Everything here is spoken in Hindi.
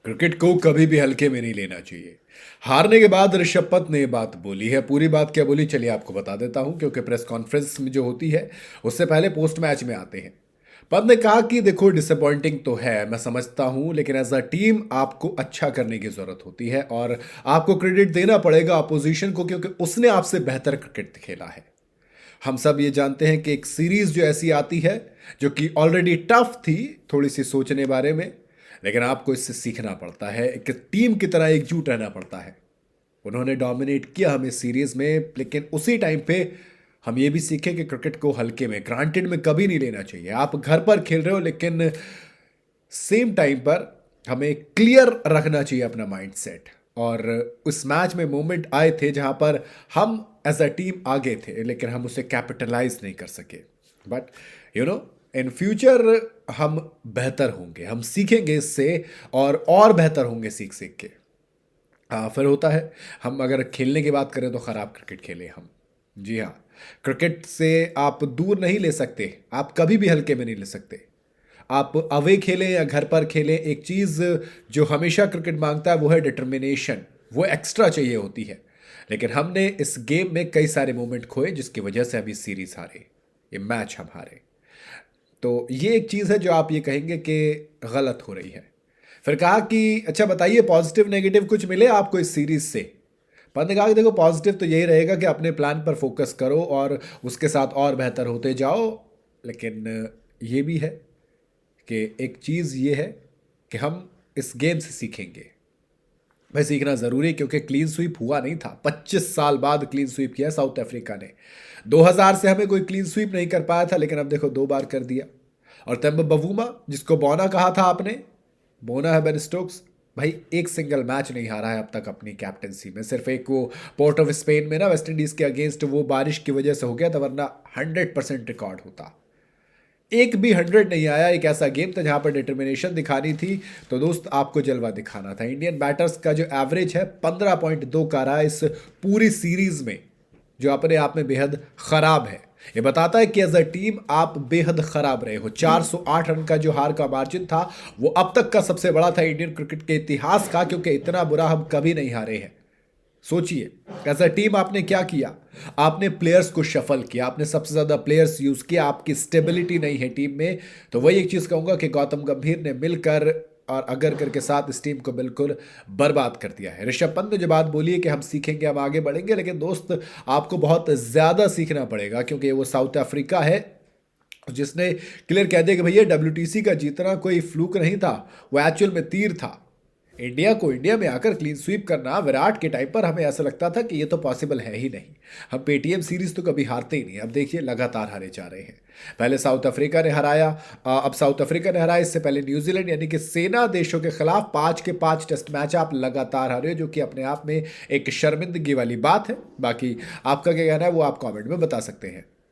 क्रिकेट को कभी भी हल्के में नहीं लेना चाहिए। हारने के बाद ऋषभ पंत ने ये बात बोली है। पूरी बात क्या बोली चलिए आपको बता देता हूं, क्योंकि प्रेस कॉन्फ्रेंस में जो होती है उससे पहले पोस्ट मैच में आते हैं। पंत ने कहा कि देखो डिसअपॉइंटिंग तो है, मैं समझता हूं, लेकिन एज अ टीम आपको अच्छा करने की जरूरत होती है और आपको क्रेडिट देना पड़ेगा अपोजिशन को, क्योंकि उसने आपसे बेहतर क्रिकेट खेला है। हम सब ये जानते हैं कि एक सीरीज जो ऐसी आती है जो कि ऑलरेडी टफ थी थोड़ी सी सोचने बारे में, लेकिन आपको इससे सीखना पड़ता है, एक टीम की तरह एकजुट रहना पड़ता है। उन्होंने डोमिनेट किया हमें सीरीज में, लेकिन उसी टाइम पे हम ये भी सीखे कि क्रिकेट को हल्के में, ग्रांटेड में कभी नहीं लेना चाहिए। आप घर पर खेल रहे हो, लेकिन सेम टाइम पर हमें क्लियर रखना चाहिए अपना माइंडसेट। और उस मैच में मोमेंट आए थे जहां पर हम एज अ टीम आगे थे, लेकिन हम उसे कैपिटलाइज नहीं कर सके। But you know in future हम बेहतर होंगे, हम सीखेंगे इससे और बेहतर होंगे सीख सीख के। हाँ, फिर होता है, हम अगर खेलने की बात करें तो ख़राब क्रिकेट खेले हम। जी हाँ, क्रिकेट से आप दूर नहीं ले सकते, आप कभी भी हल्के में नहीं ले सकते। आप अवे खेलें या घर पर खेलें, एक चीज़ जो हमेशा क्रिकेट मांगता है वो है डिटर्मिनेशन, वो एक्स्ट्रा चाहिए होती है। लेकिन हमने इस गेम में कई सारे मोमेंट खोए जिसकी वजह से अभी सीरीज हारे, ये मैच हम हारे। तो ये एक चीज़ है जो आप ये कहेंगे कि गलत हो रही है। फिर कहा कि अच्छा बताइए पॉजिटिव नेगेटिव कुछ मिले आपको इस सीरीज से। पंत ने कहा कि देखो पॉजिटिव तो यही रहेगा कि अपने प्लान पर फोकस करो और उसके साथ और बेहतर होते जाओ। लेकिन ये भी है कि एक चीज़ ये है कि हम इस गेम से सीखेंगे। भाई सीखना ज़रूरी है, क्योंकि क्लीन स्वीप हुआ नहीं था, 25 साल बाद क्लीन स्वीप किया साउथ अफ्रीका ने। 2000 से हमें कोई क्लीन स्वीप नहीं कर पाया था, लेकिन अब देखो 2 बार कर दिया। और तब बवूमा, जिसको बोना कहा था आपने, बोना है बेन स्टोक्स, भाई एक सिंगल मैच नहीं हारा है अब तक अपनी कैप्टनसी में। सिर्फ एक वो पोर्ट ऑफ स्पेन में ना वेस्ट इंडीज़ के अगेंस्ट वो बारिश की वजह से हो गया था, वरना 100% रिकॉर्ड होता। एक भी 100 नहीं आया। एक ऐसा गेम था जहां पर डिटर्मिनेशन दिखानी थी, तो दोस्त आपको जलवा दिखाना था। इंडियन बैटर्स का जो एवरेज है 15.2 का रहा इस पूरी सीरीज में, जो अपने आप में बेहद खराब है। ये बताता है कि एज अ टीम आप बेहद खराब रहे हो। 408 रन का जो हार का मार्जिन था वो अब तक का सबसे बड़ा था इंडियन क्रिकेट के इतिहास का, क्योंकि इतना बुरा हम कभी नहीं हारे हैं। सोचिए एज अ टीम आपने क्या किया। आपने प्लेयर्स को शफल किया, आपने सबसे ज्यादा प्लेयर्स यूज किया, आपकी स्टेबिलिटी नहीं है टीम में। तो वही एक चीज कहूंगा कि गौतम गंभीर ने मिलकर और अगर करके साथ इस टीम को बिल्कुल बर्बाद कर दिया है। ऋषभ पंत ने जो बात बोली है कि हम सीखेंगे, हम आगे बढ़ेंगे, लेकिन दोस्त आपको बहुत ज्यादा सीखना पड़ेगा, क्योंकि वो साउथ अफ्रीका है जिसने क्लियर कह दिया कि भैया डब्ल्यूटीसी का जीतना कोई फ्लूक नहीं था, वो एक्चुअल में तीर था। इंडिया को इंडिया में आकर क्लीन स्वीप करना विराट के टाइम पर हमें ऐसा लगता था कि ये तो पॉसिबल है ही नहीं। हम पेटीएम सीरीज तो कभी हारते ही नहीं, अब देखिए लगातार हारे जा रहे हैं। पहले साउथ अफ्रीका ने हराया, अब साउथ अफ्रीका ने हराया, इससे पहले न्यूजीलैंड, यानी कि सेना देशों के खिलाफ 5 के 5 टेस्ट मैच आप लगातार हारे हो, जो कि अपने आप में एक शर्मिंदगी वाली बात है। बाकी आपका क्या कहना है वो आप कॉमेंट में बता सकते हैं।